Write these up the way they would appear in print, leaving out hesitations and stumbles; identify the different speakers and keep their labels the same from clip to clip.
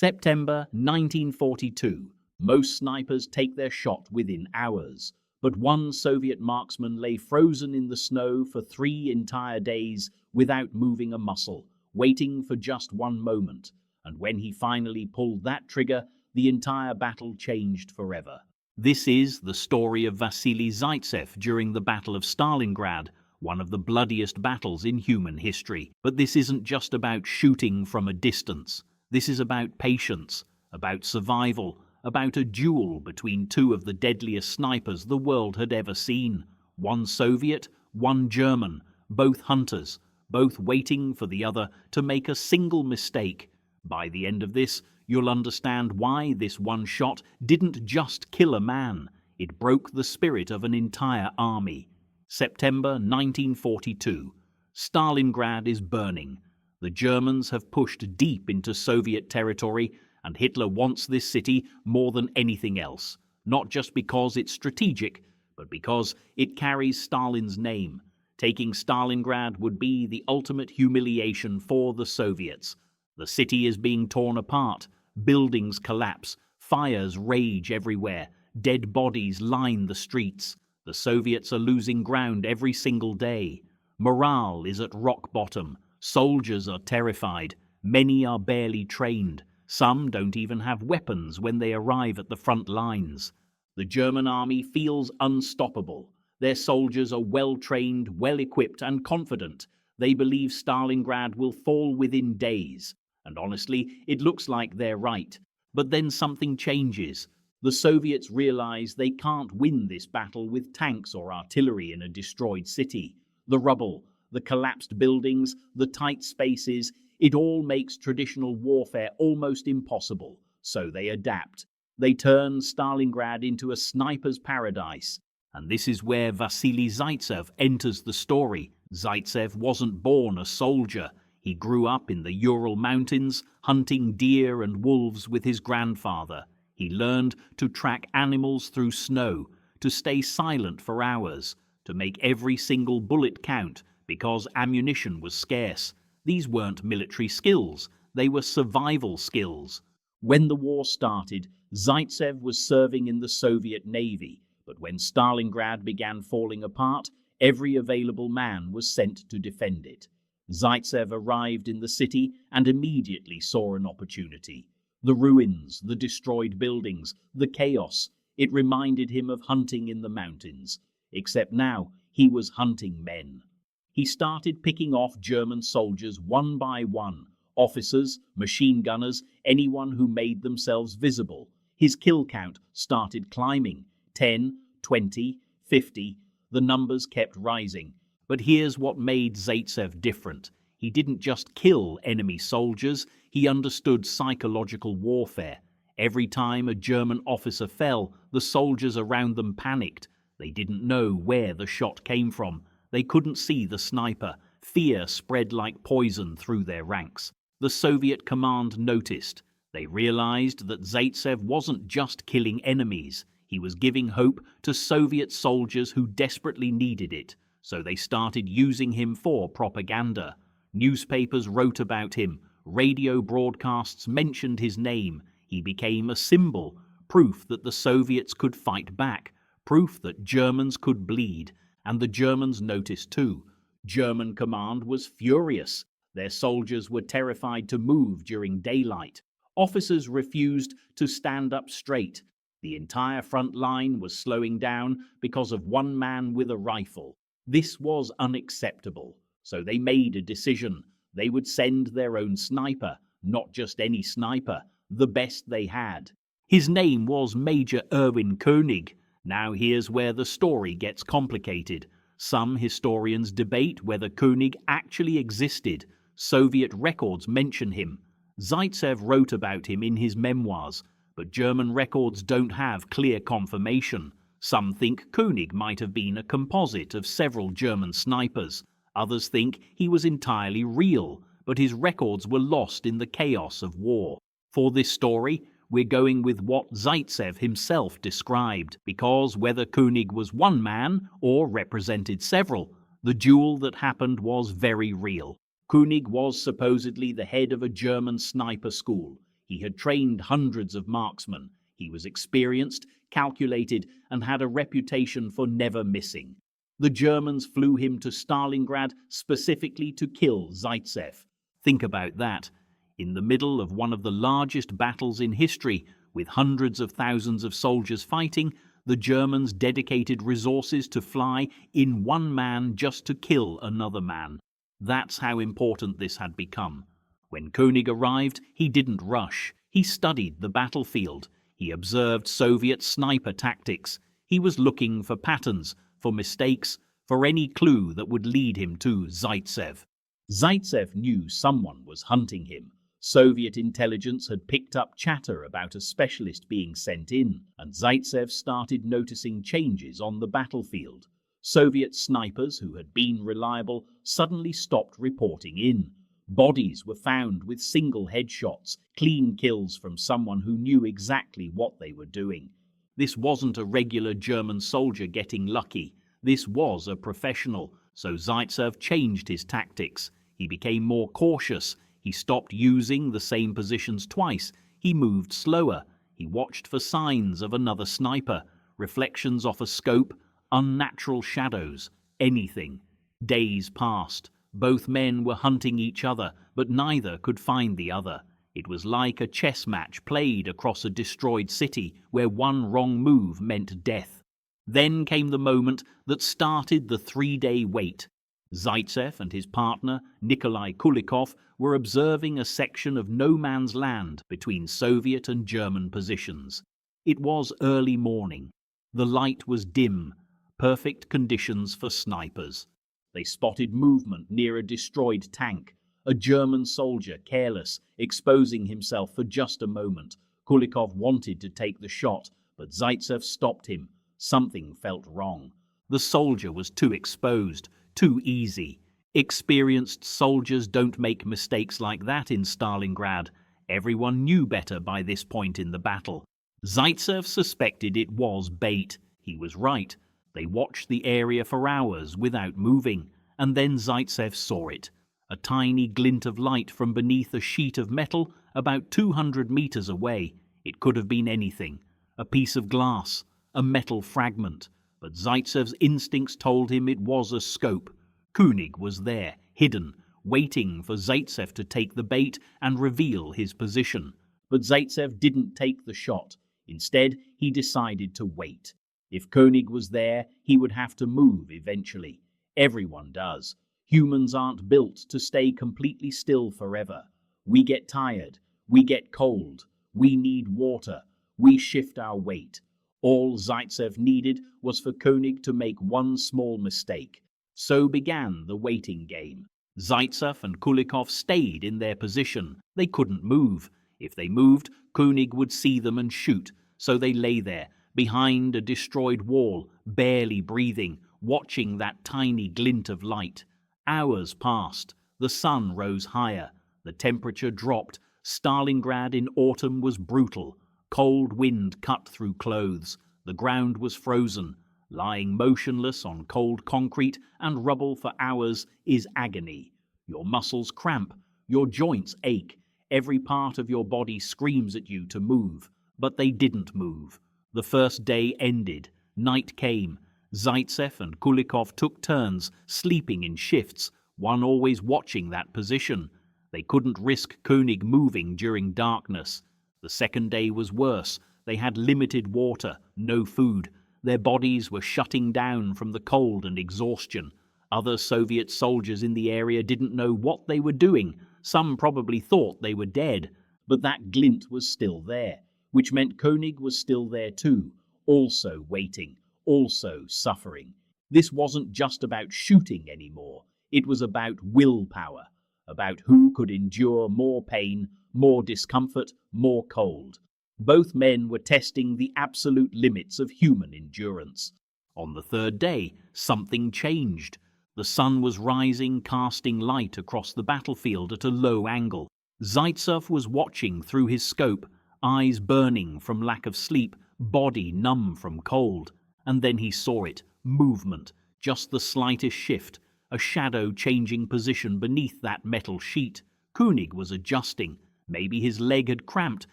Speaker 1: September 1942. Most snipers take their shot within hours, but one Soviet marksman lay frozen in the snow for 3 entire days without moving a muscle, waiting for just one moment. And when he finally pulled that trigger, the entire battle changed forever. This is the story of Vasily Zaytsev during the Battle of Stalingrad, one of the bloodiest battles in human history. But this isn't just about shooting from a distance. This is about patience, about survival, about a duel between 2 of the deadliest snipers the world had ever seen. One Soviet, one German, both hunters, both waiting for the other to make a single mistake. By the end of this, you'll understand why this one shot didn't just kill a man, it broke the spirit of an entire army. September 1942. Stalingrad is burning. The Germans have pushed deep into Soviet territory, and Hitler wants this city more than anything else, not just because it's strategic, but because it carries Stalin's name. Taking Stalingrad would be the ultimate humiliation for the Soviets. The city is being torn apart, buildings collapse, fires rage everywhere, dead bodies line the streets. The Soviets are losing ground every single day. Morale is at rock bottom. Soldiers are terrified. Many are barely trained. Some don't even have weapons when they arrive at the front lines. The German army feels unstoppable. Their soldiers are well-trained, well-equipped and confident. They believe Stalingrad will fall within days. And honestly, it looks like they're right. But then something changes. The Soviets realize they can't win this battle with tanks or artillery in a destroyed city. The rubble, the collapsed buildings, the tight spaces, it all makes traditional warfare almost impossible. So they adapt. They turn Stalingrad into a sniper's paradise. And this is where Vasily Zaytsev enters the story. Zaytsev wasn't born a soldier. He grew up in the Ural Mountains, hunting deer and wolves with his grandfather. He learned to track animals through snow, to stay silent for hours, to make every single bullet count because ammunition was scarce. These weren't military skills, they were survival skills. When the war started, Zaytsev was serving in the Soviet Navy, but when Stalingrad began falling apart, every available man was sent to defend it. Zaytsev arrived in the city and immediately saw an opportunity. The ruins, the destroyed buildings, the chaos, it reminded him of hunting in the mountains. Except now, he was hunting men. He started picking off German soldiers one by one, officers, machine gunners, anyone who made themselves visible. His kill count started climbing, 10, 20, 50, the numbers kept rising. But here's what made Zaytsev different. He didn't just kill enemy soldiers, he understood psychological warfare. Every time a German officer fell, the soldiers around them panicked. They didn't know where the shot came from. They couldn't see the sniper. Fear spread like poison through their ranks. The Soviet command noticed. They realized that Zaytsev wasn't just killing enemies. He was giving hope to Soviet soldiers who desperately needed it. So they started using him for propaganda. Newspapers wrote about him. Radio broadcasts mentioned his name. He became a symbol, proof that the Soviets could fight back, proof that Germans could bleed. And the Germans noticed too. German command was furious. Their soldiers were terrified to move during daylight. Officers refused to stand up straight. The entire front line was slowing down because of one man with a rifle. This was unacceptable. So they made a decision. They would send their own sniper, not just any sniper, the best they had. His name was Major Erwin König. Now here's where the story gets complicated. Some historians debate whether König actually existed. Soviet records mention him. Zaytsev wrote about him in his memoirs, but German records don't have clear confirmation. Some think König might have been a composite of several German snipers. Others think he was entirely real, but his records were lost in the chaos of war. For this story, we're going with what Zaytsev himself described, because whether König was one man or represented several, the duel that happened was very real. König was supposedly the head of a German sniper school. He had trained hundreds of marksmen. He was experienced, calculated, and had a reputation for never missing. The Germans flew him to Stalingrad specifically to kill Zaytsev. Think about that. In the middle of one of the largest battles in history, with hundreds of thousands of soldiers fighting, the Germans dedicated resources to fly in one man just to kill another man. That's how important this had become. When König arrived, he didn't rush. He studied the battlefield. He observed Soviet sniper tactics. He was looking for patterns, for mistakes, for any clue that would lead him to Zaytsev. Zaytsev knew someone was hunting him. Soviet intelligence had picked up chatter about a specialist being sent in, and Zaytsev started noticing changes on the battlefield. Soviet snipers who had been reliable suddenly stopped reporting in. Bodies were found with single headshots, clean kills from someone who knew exactly what they were doing. This wasn't a regular German soldier getting lucky. This was a professional, so Zaytsev changed his tactics. He became more cautious. He stopped using the same positions twice. He moved slower. He watched for signs of another sniper, reflections off a scope, unnatural shadows, anything. Days passed. Both men were hunting each other, but neither could find the other. It was like a chess match played across a destroyed city where one wrong move meant death. Then came the moment that started the 3-day wait. Zaytsev and his partner, Nikolai Kulikov, were observing a section of no man's land between Soviet and German positions. It was early morning. The light was dim, perfect conditions for snipers. They spotted movement near a destroyed tank. A German soldier, careless, exposing himself for just a moment. Kulikov wanted to take the shot, but Zaytsev stopped him. Something felt wrong. The soldier was too exposed, too easy. Experienced soldiers don't make mistakes like that in Stalingrad. Everyone knew better by this point in the battle. Zaytsev suspected it was bait. He was right. They watched the area for hours without moving, and then Zaytsev saw it. A tiny glint of light from beneath a sheet of metal about 200 meters away. It could have been anything. A piece of glass, a metal fragment. But Zaytsev's instincts told him it was a scope. König was there, hidden, waiting for Zaytsev to take the bait and reveal his position. But Zaytsev didn't take the shot. Instead, he decided to wait. If König was there, he would have to move eventually. Everyone does. Humans aren't built to stay completely still forever. We get tired. We get cold. We need water. We shift our weight. All Zaytsev needed was for König to make one small mistake. So began the waiting game. Zaytsev and Kulikov stayed in their position. They couldn't move. If they moved, König would see them and shoot. So they lay there, behind a destroyed wall, barely breathing, watching that tiny glint of light. Hours passed. The sun rose higher. The temperature dropped. Stalingrad in autumn was brutal. Cold wind cut through clothes. The ground was frozen. Lying motionless on cold concrete and rubble for hours is agony. Your muscles cramp. Your joints ache. Every part of your body screams at you to move. But they didn't move. The first day ended. Night came. Zaytsev and Kulikov took turns, sleeping in shifts, one always watching that position. They couldn't risk König moving during darkness. The second day was worse. They had limited water, no food. Their bodies were shutting down from the cold and exhaustion. Other Soviet soldiers in the area didn't know what they were doing. Some probably thought they were dead. But that glint was still there, which meant König was still there too, also waiting, also suffering. This wasn't just about shooting anymore. It was about willpower, about who could endure more pain, more discomfort, more cold. Both men were testing the absolute limits of human endurance. On the third day, something changed. The sun was rising, casting light across the battlefield at a low angle. Zaytsev was watching through his scope, eyes burning from lack of sleep, body numb from cold. And then he saw it, movement, just the slightest shift, a shadow changing position beneath that metal sheet. König was adjusting. Maybe his leg had cramped,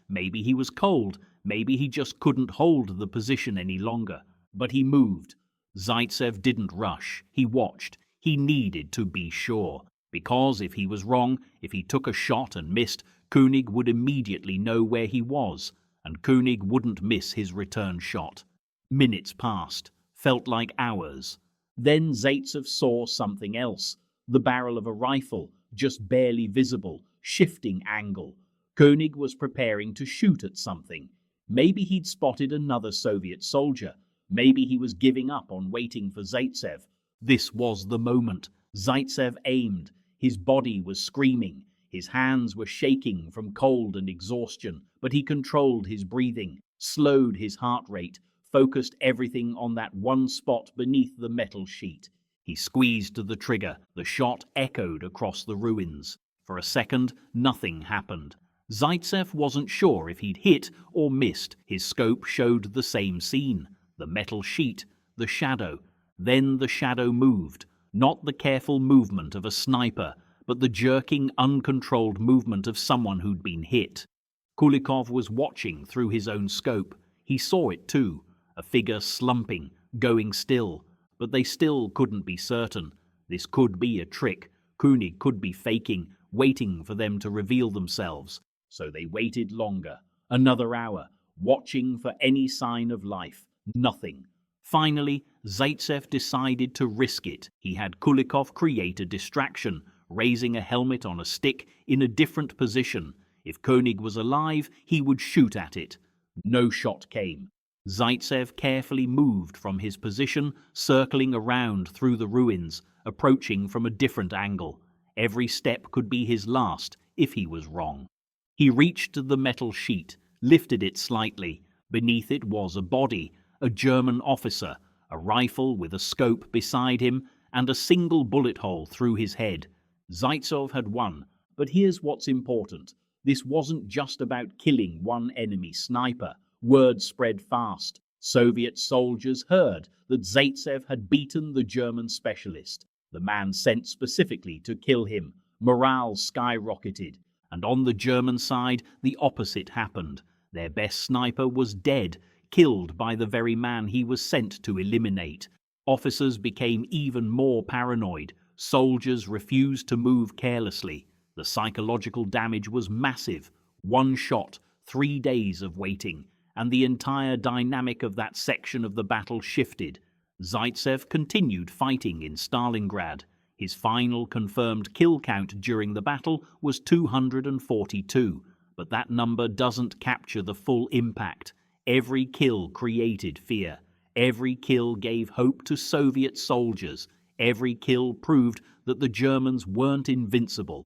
Speaker 1: maybe he was cold, maybe he just couldn't hold the position any longer. But he moved. Zaytsev didn't rush. He watched. He needed to be sure. Because if he was wrong, if he took a shot and missed, König would immediately know where he was, and König wouldn't miss his return shot. Minutes passed, felt like hours. Then Zaytsev saw something else. The barrel of a rifle, just barely visible, shifting angle. König was preparing to shoot at something. Maybe he'd spotted another Soviet soldier. Maybe he was giving up on waiting for Zaytsev. This was the moment. Zaytsev aimed. His body was screaming. His hands were shaking from cold and exhaustion, but he controlled his breathing, slowed his heart rate, focused everything on that one spot beneath the metal sheet. He squeezed the trigger. The shot echoed across the ruins. For a second, nothing happened. Zaytsev wasn't sure if he'd hit or missed. His scope showed the same scene. The metal sheet, the shadow. Then the shadow moved. Not the careful movement of a sniper, but the jerking, uncontrolled movement of someone who'd been hit. Kulikov was watching through his own scope. He saw it too. A figure slumping, going still. But they still couldn't be certain. This could be a trick. König could be faking, waiting for them to reveal themselves. So they waited longer. Another hour, watching for any sign of life. Nothing. Finally, Zaytsev decided to risk it. He had Kulikov create a distraction, raising a helmet on a stick in a different position. If König was alive, he would shoot at it. No shot came. Zaytsev carefully moved from his position, circling around through the ruins, approaching from a different angle. Every step could be his last, if he was wrong. He reached the metal sheet, lifted it slightly. Beneath it was a body, a German officer, a rifle with a scope beside him, and a single bullet hole through his head. Zaytsev had won, but here's what's important. This wasn't just about killing one enemy sniper. Word spread fast. Soviet soldiers heard that Zaytsev had beaten the German specialist, the man sent specifically to kill him. Morale skyrocketed, and on the German side, the opposite happened. Their best sniper was dead, killed by the very man he was sent to eliminate. Officers became even more paranoid. Soldiers refused to move carelessly. The psychological damage was massive. One shot, 3 days of waiting, and the entire dynamic of that section of the battle shifted. Zaytsev continued fighting in Stalingrad. His final confirmed kill count during the battle was 242, but that number doesn't capture the full impact. Every kill created fear. Every kill gave hope to Soviet soldiers. Every kill proved that the Germans weren't invincible.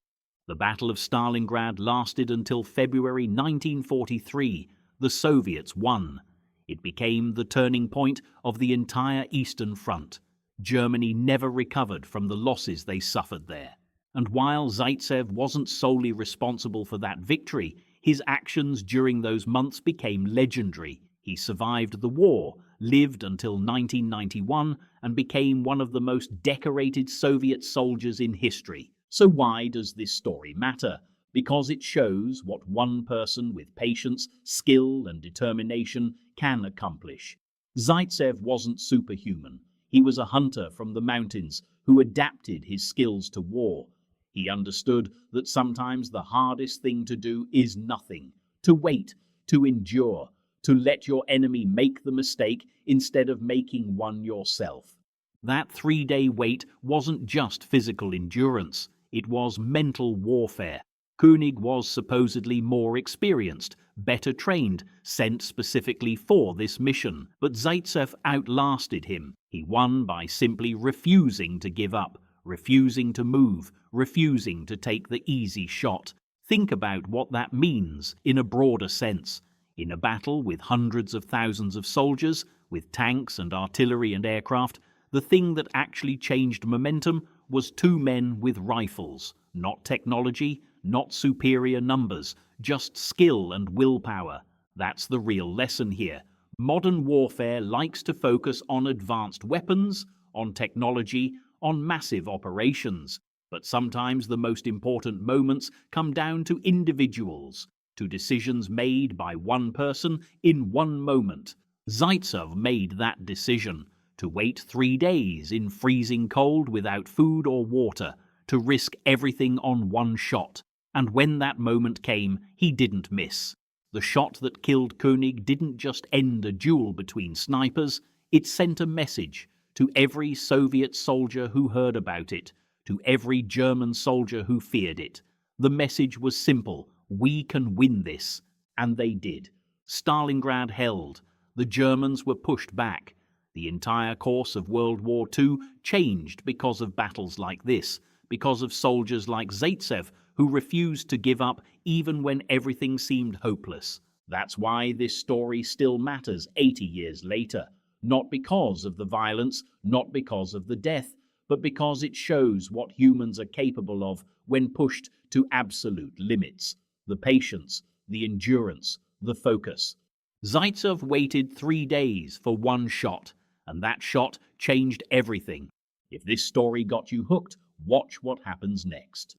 Speaker 1: The Battle of Stalingrad lasted until February 1943. The Soviets won. It became the turning point of the entire Eastern Front. Germany never recovered from the losses they suffered there. And while Zaytsev wasn't solely responsible for that victory, his actions during those months became legendary. He survived the war, lived until 1991, and became one of the most decorated Soviet soldiers in history. So why does this story matter? Because it shows what one person with patience, skill, and determination can accomplish. Zaytsev wasn't superhuman. He was a hunter from the mountains who adapted his skills to war. He understood that sometimes the hardest thing to do is nothing, to wait, to endure, to let your enemy make the mistake instead of making one yourself. That 3-day wait wasn't just physical endurance, it was mental warfare. König was supposedly more experienced, better trained, sent specifically for this mission, but Zaytsev outlasted him. He won by simply refusing to give up, refusing to move, refusing to take the easy shot. Think about what that means in a broader sense. In a battle with hundreds of thousands of soldiers, with tanks and artillery and aircraft, the thing that actually changed momentum was 2 men with rifles. Not technology, not superior numbers, just skill and willpower. That's the real lesson here. Modern warfare likes to focus on advanced weapons, on technology, on massive operations. But sometimes the most important moments come down to individuals, to decisions made by one person in one moment. Zaytsev made that decision to wait 3 days in freezing cold without food or water, to risk everything on one shot. And when that moment came, he didn't miss. The shot that killed König didn't just end a duel between snipers, it sent a message to every Soviet soldier who heard about it, to every German soldier who feared it. The message was simple: we can win this. And they did. Stalingrad held. The Germans were pushed back. The entire course of World War II changed because of battles like this, because of soldiers like Zaytsev who refused to give up even when everything seemed hopeless. That's why this story still matters 80 years later. Not because of the violence, not because of the death, but because it shows what humans are capable of when pushed to absolute limits. The patience, the endurance, the focus. Zaytsev waited 3 days for one shot, and that shot changed everything. If this story got you hooked, watch what happens next.